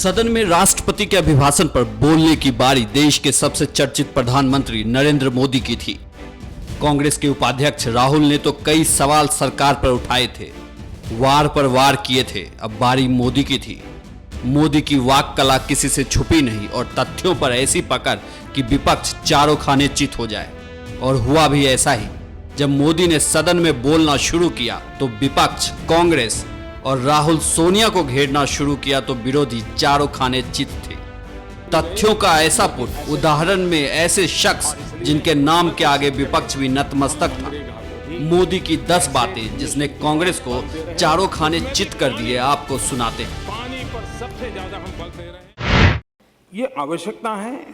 सदन में राष्ट्रपति के अभिभाषण पर बोलने की बारी देश के सबसे चर्चित प्रधानमंत्री नरेंद्र मोदी की थी। कांग्रेस के उपाध्यक्ष राहुल ने तो कई सवाल सरकार पर उठाए थे, वार पर वार किए थे। अब बारी मोदी की थी। मोदी की वाक कला किसी से छुपी नहीं और तथ्यों पर ऐसी पकड़ कि विपक्ष चारों खाने चित हो जाए। और हुआ भी ऐसा ही। जब मोदी ने सदन में बोलना शुरू किया तो विपक्ष, कांग्रेस और राहुल सोनिया को घेरना शुरू किया तो विरोधी चारों खाने चित थे। तथ्यों का ऐसा पुट, उदाहरण में ऐसे शख्स जिनके नाम के आगे विपक्ष भी नतमस्तक था। मोदी की 10 बातें जिसने कांग्रेस को चारों खाने चित कर दिए, आपको सुनाते हैं। पानी पर सबसे ज्यादा हम बल दे रहे हैं। ये आवश्यकता है।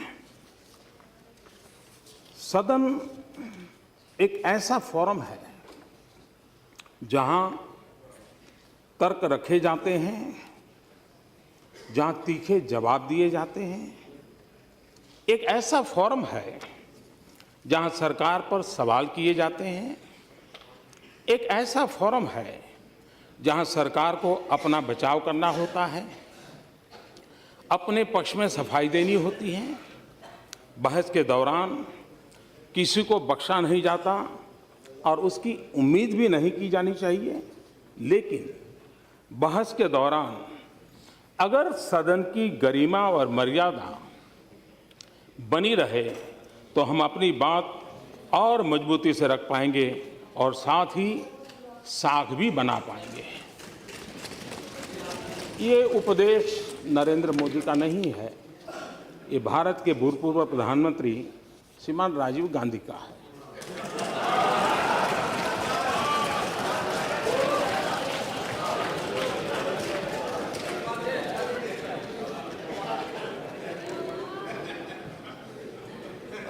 सदन एक ऐसा फोरम है जहां तर्क रखे जाते हैं, जहां तीखे जवाब दिए जाते हैं। एक ऐसा फोरम है जहां सरकार पर सवाल किए जाते हैं। एक ऐसा फोरम है जहां सरकार को अपना बचाव करना होता है, अपने पक्ष में सफाई देनी होती है। बहस के दौरान किसी को बख्शा नहीं जाता और उसकी उम्मीद भी नहीं की जानी चाहिए। लेकिन बहस के दौरान अगर सदन की गरिमा और मर्यादा बनी रहे तो हम अपनी बात और मजबूती से रख पाएंगे और साथ ही साख भी बना पाएंगे। ये उपदेश नरेंद्र मोदी का नहीं है, ये भारत के भूतपूर्व प्रधानमंत्री श्रीमान राजीव गांधी का है।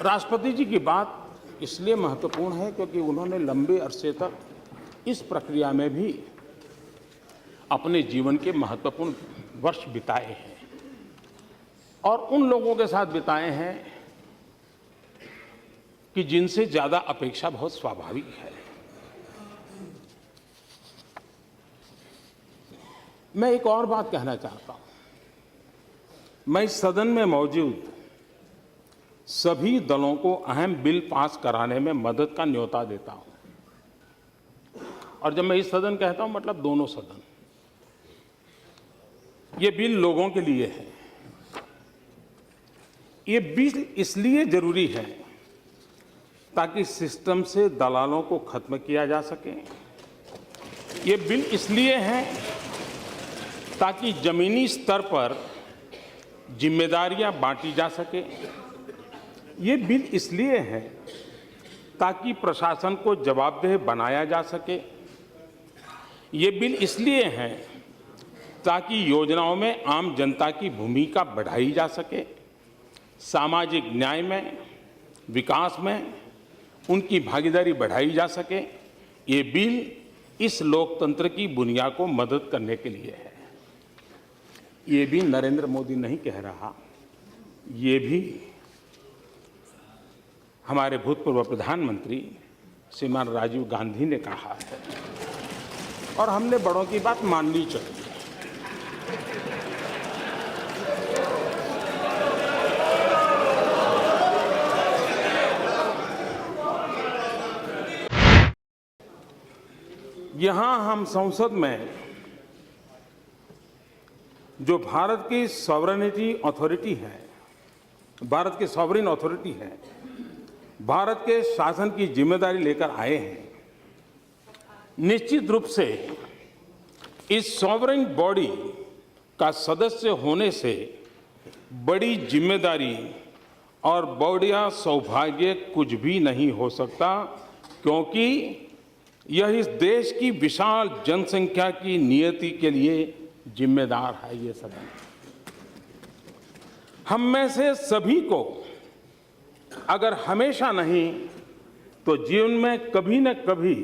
राष्ट्रपति जी की बात इसलिए महत्वपूर्ण है क्योंकि उन्होंने लंबे अरसे तक इस प्रक्रिया में भी अपने जीवन के महत्वपूर्ण वर्ष बिताए हैं और उन लोगों के साथ बिताए हैं कि जिनसे ज्यादा अपेक्षा बहुत स्वाभाविक है। मैं एक और बात कहना चाहता हूं। मैं इस सदन में मौजूद सभी दलों को अहम बिल पास कराने में मदद का न्योता देता हूं। और जब मैं इस सदन कहता हूं मतलब दोनों सदन। ये बिल लोगों के लिए है। ये बिल इसलिए जरूरी है ताकि सिस्टम से दलालों को खत्म किया जा सके। ये बिल इसलिए है ताकि जमीनी स्तर पर जिम्मेदारियां बांटी जा सके। ये बिल इसलिए है ताकि प्रशासन को जवाबदेह बनाया जा सके। ये बिल इसलिए है ताकि योजनाओं में आम जनता की भूमिका बढ़ाई जा सके, सामाजिक न्याय में, विकास में उनकी भागीदारी बढ़ाई जा सके। ये बिल इस लोकतंत्र की बुनियाद को मदद करने के लिए है। ये भी नरेंद्र मोदी नहीं कह रहा, ये भी हमारे भूतपूर्व प्रधानमंत्री श्रीमान राजीव गांधी ने कहा है और हमने बड़ों की बात माननी चाहिए। यहां हम संसद में जो भारत की सॉवरेनिटी अथॉरिटी है, भारत की सॉवरेन अथॉरिटी है, भारत के शासन की जिम्मेदारी लेकर आए हैं। निश्चित रूप से इस सॉवरेन बॉडी का सदस्य होने से बड़ी जिम्मेदारी और बढ़िया सौभाग्य कुछ भी नहीं हो सकता, क्योंकि यह इस देश की विशाल जनसंख्या की नियति के लिए जिम्मेदार है। ये सदन हम में से सभी को अगर हमेशा नहीं तो जीवन में कभी न कभी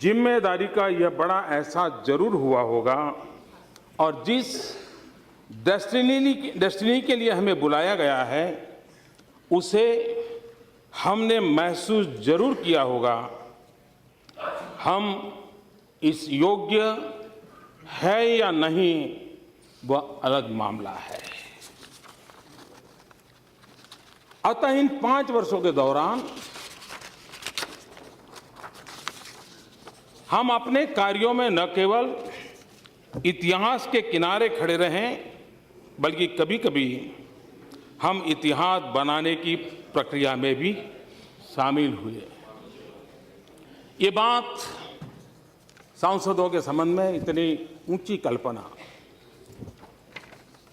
जिम्मेदारी का यह बड़ा एहसास जरूर हुआ होगा और जिस डेस्टिनी के लिए हमें बुलाया गया है उसे हमने महसूस जरूर किया होगा। हम इस योग्य है या नहीं, वह अलग मामला है। अतः इन 5 वर्षों के दौरान हम अपने कार्यों में न केवल इतिहास के किनारे खड़े रहें, बल्कि कभी-कभी हम इतिहास बनाने की प्रक्रिया में भी शामिल हुए। ये बात सांसदों के संबंध में इतनी ऊंची कल्पना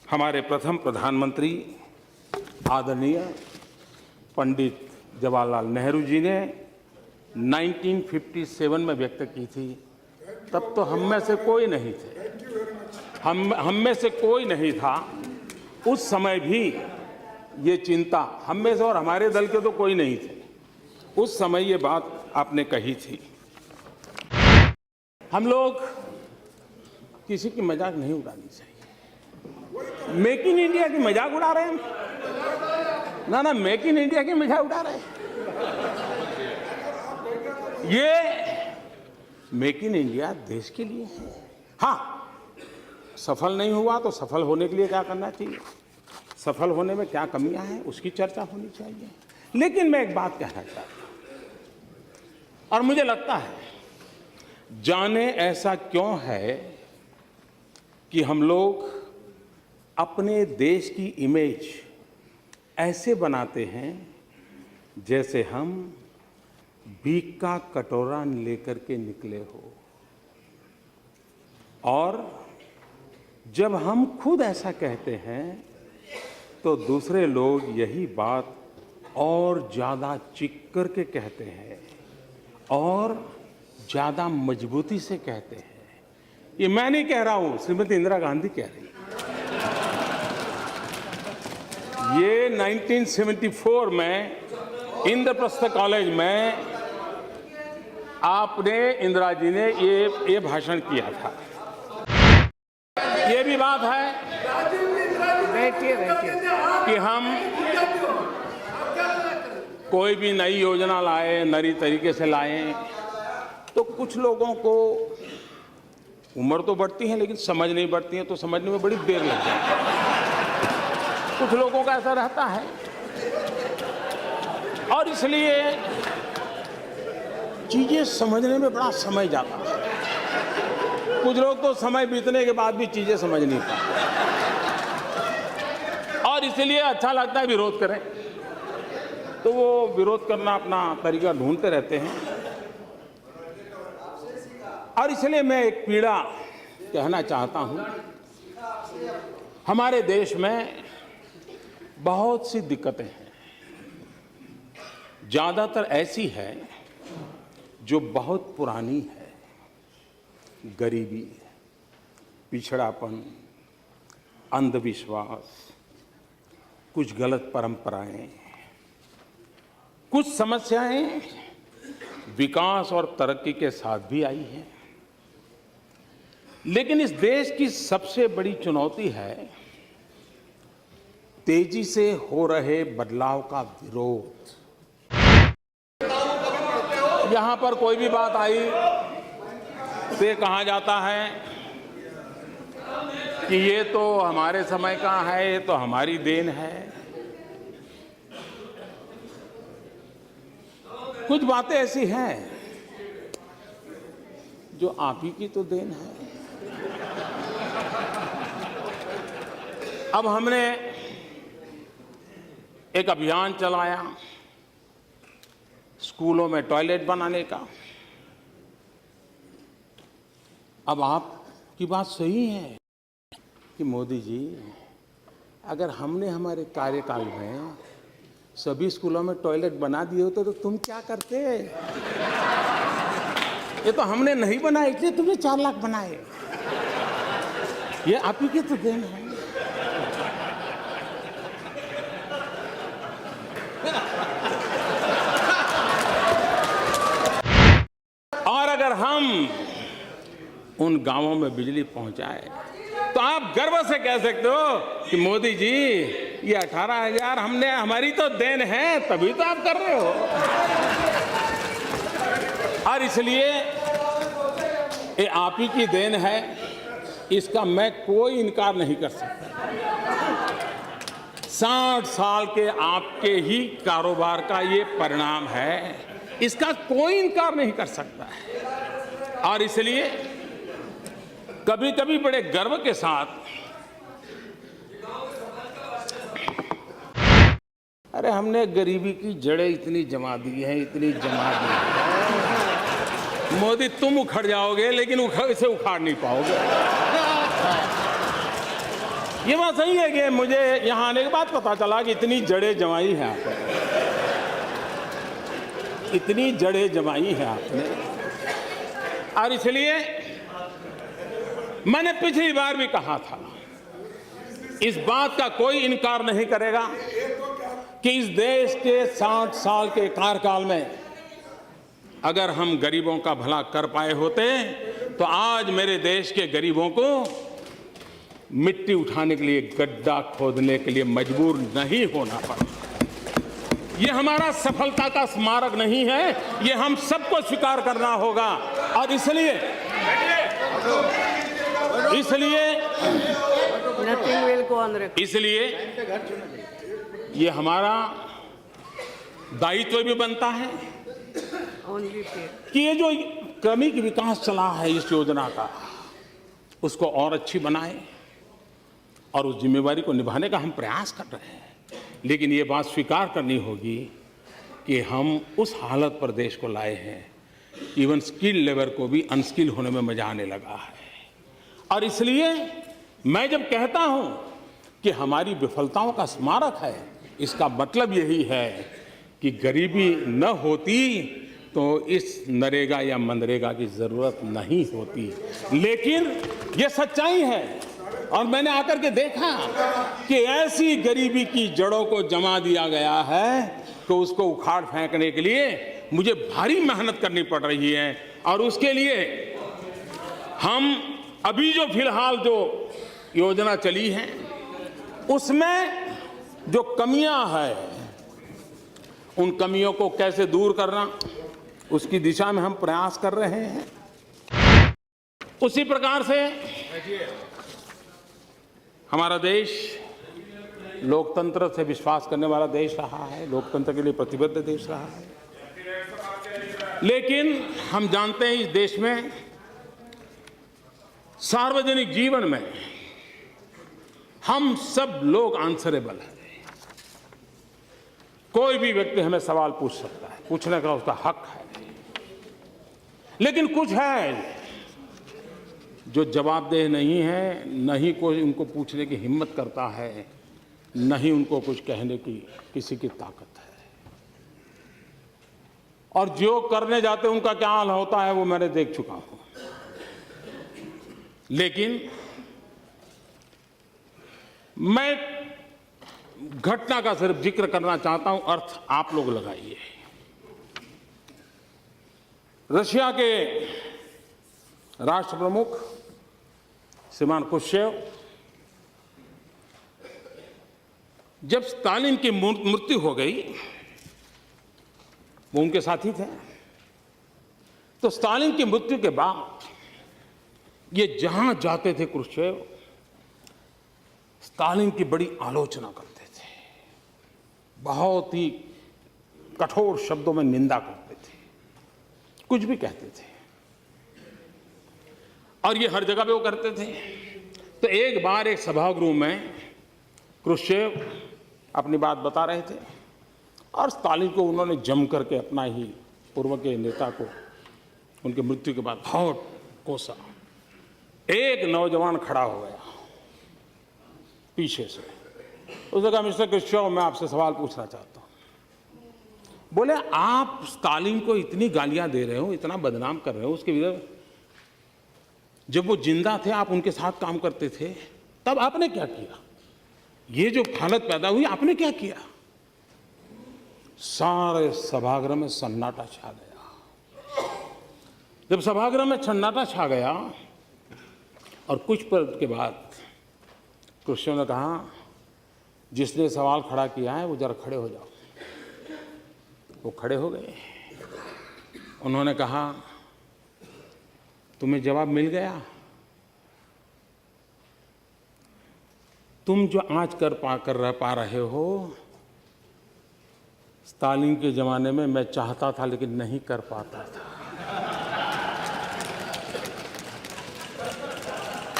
हमारे प्रथम प्रधानमंत्री आदरणीय पंडित जवाहरलाल नेहरू जी ने 1957 में व्यक्त की थी। तब तो हम में से कोई नहीं थे, हम में से कोई नहीं था। उस समय भी ये चिंता हम में से और हमारे दल के तो कोई नहीं थे। उस समय ये बात आपने कही थी। हम लोग किसी की मजाक नहीं उड़ानी चाहिए। मेक इन इंडिया की मजाक उड़ा रहे हैं ना, मेक इन इंडिया की मजाक उड़ा रहे हैं। ये मेक इन इंडिया देश के लिए है। हाँ, सफल नहीं हुआ तो सफल होने के लिए क्या करना चाहिए, सफल होने में क्या कमियां हैं, उसकी चर्चा होनी चाहिए। लेकिन मैं एक बात कहना चाहता हूं, और मुझे लगता है जाने ऐसा क्यों है कि हम लोग अपने देश की इमेज ऐसे बनाते हैं जैसे हम भीख का कटोरा लेकर के निकले हो, और जब हम खुद ऐसा कहते हैं तो दूसरे लोग यही बात और ज़्यादा चिक करके कहते हैं और ज़्यादा मजबूती से कहते हैं। ये मैं नहीं कह रहा हूं, श्रीमती इंदिरा गांधी कह रही है। ये 1974 में इंद्रप्रस्थ कॉलेज में आपने, इंदिरा जी ने ये भाषण किया था। ये भी बात है कि हम कोई भी नई योजना लाए, नई तरीके से लाएं, तो कुछ लोगों को उम्र तो बढ़ती है लेकिन समझ नहीं बढ़ती है, तो समझने में बड़ी देर लगती है। कुछ लोगों का ऐसा रहता है, और इसलिए चीजें समझने में बड़ा समय जाता है। कुछ लोग तो समय बीतने के बाद भी चीजें समझ नहीं पाते, और इसलिए अच्छा लगता है विरोध करें, तो वो विरोध करना अपना तरीका ढूंढते रहते हैं। और इसलिए मैं एक पीड़ा कहना चाहता हूं। हमारे देश में बहुत सी दिक्कतें हैं, ज्यादातर ऐसी है जो बहुत पुरानी है। गरीबी, पिछड़ापन, अंधविश्वास, कुछ गलत परंपराएं, कुछ समस्याएं विकास और तरक्की के साथ भी आई हैं। लेकिन इस देश की सबसे बड़ी चुनौती है तेजी से हो रहे बदलाव का विरोध। यहां पर कोई भी बात आई तो ये कहा जाता है कि ये तो हमारे समय का है, ये तो हमारी देन है। कुछ बातें ऐसी हैं जो आप ही की तो देन है। अब हमने एक अभियान चलाया स्कूलों में टॉयलेट बनाने का। अब आपकी बात सही है कि मोदी जी, अगर हमने हमारे कार्यकाल में सभी स्कूलों में टॉयलेट बना दिए होते तो तुम क्या करते? ये तो हमने नहीं बनाए, इसलिए तुमने 4 लाख बनाए। ये आप ही की तो देन है। और अगर हम उन गांवों में बिजली पहुंचाए तो आप गर्व से कह सकते हो कि मोदी जी ये 18,000 हमने, हमारी तो देन है, तभी तो आप कर रहे हो। और इसलिए ये आप ही की देन है इसका मैं कोई इनकार नहीं कर सकता। 60 साल के आपके ही कारोबार का ये परिणाम है, इसका कोई इनकार नहीं कर सकता है। और इसलिए कभी कभी बड़े गर्व के साथ, अरे हमने गरीबी की जड़ें इतनी जमा दी हैं, इतनी जमा दी हैं। मोदी तुम उखड़ जाओगे लेकिन इसे उखाड़ नहीं पाओगे। ये बात सही है कि मुझे यहां आने के बाद पता चला कि इतनी जड़ें जमाई हैं आपने, इतनी जड़ें जमाई हैं आपने। और इसलिए मैंने पिछली बार भी कहा था, इस बात का कोई इनकार नहीं करेगा कि इस देश के 60 साल के कार्यकाल में अगर हम गरीबों का भला कर पाए होते तो आज मेरे देश के गरीबों को मिट्टी उठाने के लिए गड्ढा खोदने के लिए मजबूर नहीं होना पड़ा। ये हमारा सफलता का स्मारक नहीं है, ये हम सबको स्वीकार करना होगा। और इसलिए ये हमारा दायित्व भी बनता है कि ये जो क्रमिक विकास चला है इस योजना का, उसको और अच्छी बनाएं और उस जिम्मेवारी को निभाने का हम प्रयास कर रहे हैं। लेकिन ये बात स्वीकार करनी होगी कि हम उस हालत पर देश को लाए हैं, इवन स्किल लेबर को भी अनस्किल होने में मजा आने लगा है। और इसलिए मैं जब कहता हूं कि हमारी विफलताओं का स्मारक है, इसका मतलब यही है कि गरीबी न होती तो इस नरेगा या मनरेगा की जरूरत नहीं होती। लेकिन ये सच्चाई है और मैंने आकर के देखा कि ऐसी गरीबी की जड़ों को जमा दिया गया है कि उसको उखाड़ फेंकने के लिए मुझे भारी मेहनत करनी पड़ रही है। और उसके लिए हम अभी जो फिलहाल जो योजना चली है उसमें जो कमियां हैं, उन कमियों को कैसे दूर करना, उसकी दिशा में हम प्रयास कर रहे हैं। उसी प्रकार से हमारा देश लोकतंत्र से विश्वास करने वाला देश रहा है, लोकतंत्र के लिए प्रतिबद्ध देश रहा है। लेकिन हम जानते हैं इस देश में सार्वजनिक जीवन में हम सब लोग आंसरेबल हैं। कोई भी व्यक्ति हमें सवाल पूछ सकता है, पूछने का उसका हक है। लेकिन कुछ है जो जवाबदेह नहीं है, न ही कोई उनको पूछने की हिम्मत करता है, न ही उनको कुछ कहने की किसी की ताकत है। और जो करने जाते हैं उनका क्या हाल होता है वो मैंने देख चुका हूं। लेकिन मैं घटना का सिर्फ जिक्र करना चाहता हूं, अर्थ आप लोग लगाइए। रशिया के राष्ट्र प्रमुख श्रीमान खुर्शचेव जब स्टालिन की मृत्यु हो गई, वो उनके साथी थे, तो स्टालिन की मृत्यु के बाद ये जहां जाते थे खुर्शचेव स्टालिन की बड़ी आलोचना करते थे, बहुत ही कठोर शब्दों में निंदा करते थे, कुछ भी कहते थे। और ये हर जगह पे वो करते थे। तो एक बार एक सभागृह में खुर्शचेव अपनी बात बता रहे थे और स्टालिन को उन्होंने जम करके अपना ही पूर्व के नेता को उनकी मृत्यु के बाद बहुत कोसा। एक नौजवान खड़ा हो गया पीछे से, उसने कहा, मिस्टर खुर्शचेव, मैं आपसे सवाल पूछना चाहता हूं। बोले, आप स्टालिन को इतनी गालियां दे रहे हो, इतना बदनाम कर रहे हो उसके विरुद्ध, जब वो जिंदा थे आप उनके साथ काम करते थे, तब आपने क्या किया? ये जो हालत पैदा हुई आपने क्या किया? सारे सभागृह में सन्नाटा छा गया। जब सभागृह में सन्नाटा छा गया और कुछ पल के बाद खुर्शचेव ने कहा, जिसने सवाल खड़ा किया है वो जरा खड़े हो जाओ। वो खड़े हो गए। उन्होंने कहा, तुम्हें जवाब मिल गया? तुम जो आज रह पा रहे हो, स्टालिन के जमाने में मैं चाहता था लेकिन नहीं कर पाता था।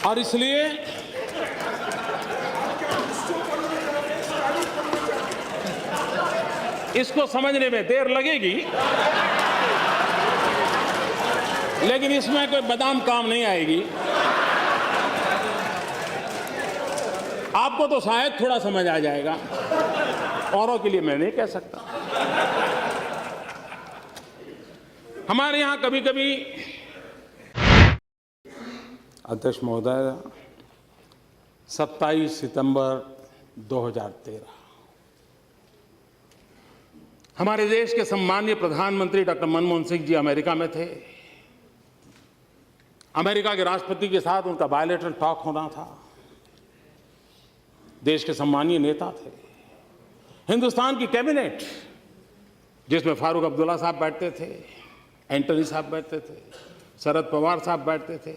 और इसलिए इसको समझने में देर लगेगी, लेकिन इसमें कोई बादाम काम नहीं आएगी। आपको तो शायद थोड़ा समझ आ जाएगा, औरों के लिए मैं नहीं कह सकता। हमारे यहां कभी कभी अध्यक्ष महोदय 27 सितंबर 2013 हमारे देश के सम्मानीय प्रधानमंत्री डॉक्टर मनमोहन सिंह जी अमेरिका में थे। अमेरिका के राष्ट्रपति के साथ उनका बायलैटरल टॉक होना था। देश के सम्मानीय नेता थे। हिंदुस्तान की कैबिनेट, जिसमें फारूक अब्दुल्ला साहब बैठते थे, एंटनी साहब बैठते थे, शरद पवार साहब बैठते थे,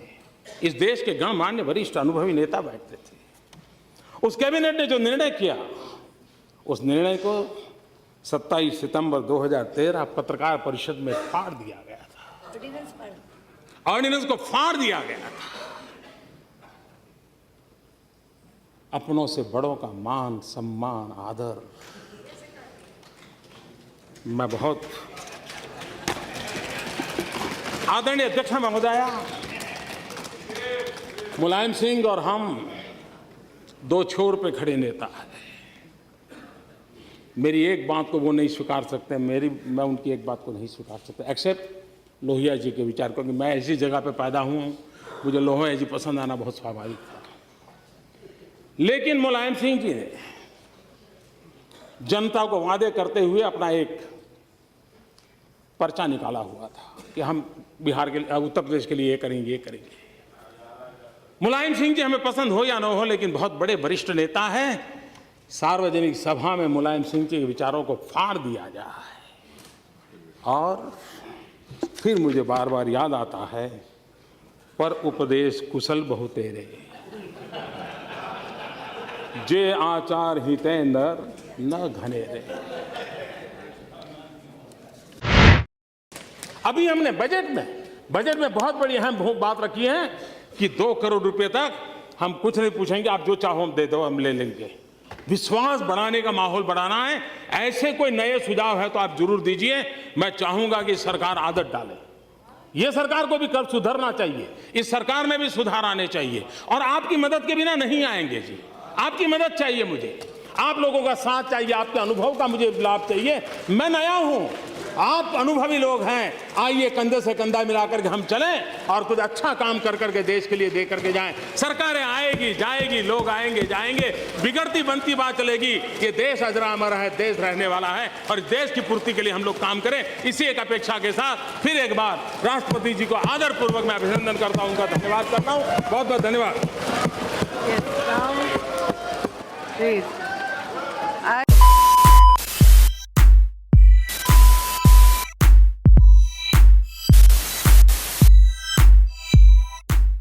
इस देश के गणमान्य वरिष्ठ अनुभवी नेता बैठते थे। उस कैबिनेट ने जो निर्णय किया, उस निर्णय को 27 सितंबर 2013 पत्रकार परिषद में फाड़ दिया गया था। ऑर्डिनेंस को फाड़ दिया गया था। अपनों से बड़ों का मान, सम्मान, आदर, मैं बहुत आदरणीय अध्यक्ष महोदया, मुलायम सिंह और हम दो छोर पे खड़े नेता हैं। मेरी एक बात को वो नहीं स्वीकार सकते, मैं उनकी एक बात को नहीं स्वीकार सकता, एक्सेप्ट लोहिया जी के विचार को, कि मैं ऐसी जगह पे पैदा हुआ हूँ, मुझे लोहिया जी पसंद आना बहुत स्वाभाविक था। लेकिन मुलायम सिंह जी ने जनता को वादे करते हुए अपना एक पर्चा निकाला हुआ था कि हम बिहार के लिए, उत्तर प्रदेश के लिए ये करेंगे, ये करेंगे। मुलायम सिंह जी हमें पसंद हो या न हो, लेकिन बहुत बड़े वरिष्ठ नेता हैं। सार्वजनिक सभा में मुलायम सिंह जी के विचारों को फाड़ दिया जाए। और फिर मुझे बार बार याद आता है, पर उपदेश कुशल बहु तेरे, जे आचार हिते नर न घनेरे। अभी हमने बजट में बहुत बड़ी अहम बात रखी है कि 2 करोड़ रुपए तक हम कुछ नहीं पूछेंगे, आप जो चाहो हम दे दो, हम ले लेंगे। विश्वास बढ़ाने का माहौल बढ़ाना है। ऐसे कोई नए सुझाव है तो आप जरूर दीजिए। मैं चाहूंगा कि सरकार आदत डाले। ये सरकार को भी कर सुधरना चाहिए, इस सरकार में भी सुधार आने चाहिए, और आपकी मदद के बिना नहीं आएंगे जी। आपकी मदद चाहिए मुझे, आप लोगों का साथ चाहिए, आपके अनुभव का मुझे लाभ चाहिए। मैं नया हूं, आप अनुभवी लोग हैं। आइए कंधे से कंधा मिलाकर के हम चलें और कुछ अच्छा काम कर करके देश के लिए दे करके जाएं। सरकारें आएगी जाएगी, लोग आएंगे जाएंगे, बिगड़ती बनती बात चलेगी। ये देश अजरा अमर है, देश रहने वाला है, और देश की पूर्ति के लिए हम लोग काम करें। इसी एक अपेक्षा के साथ फिर एक बार राष्ट्रपति जी को आदरपूर्वक मैं अभिनंदन करता हूं, उनका धन्यवाद करता हूं। बहुत बहुत धन्यवाद। Yes, now, please.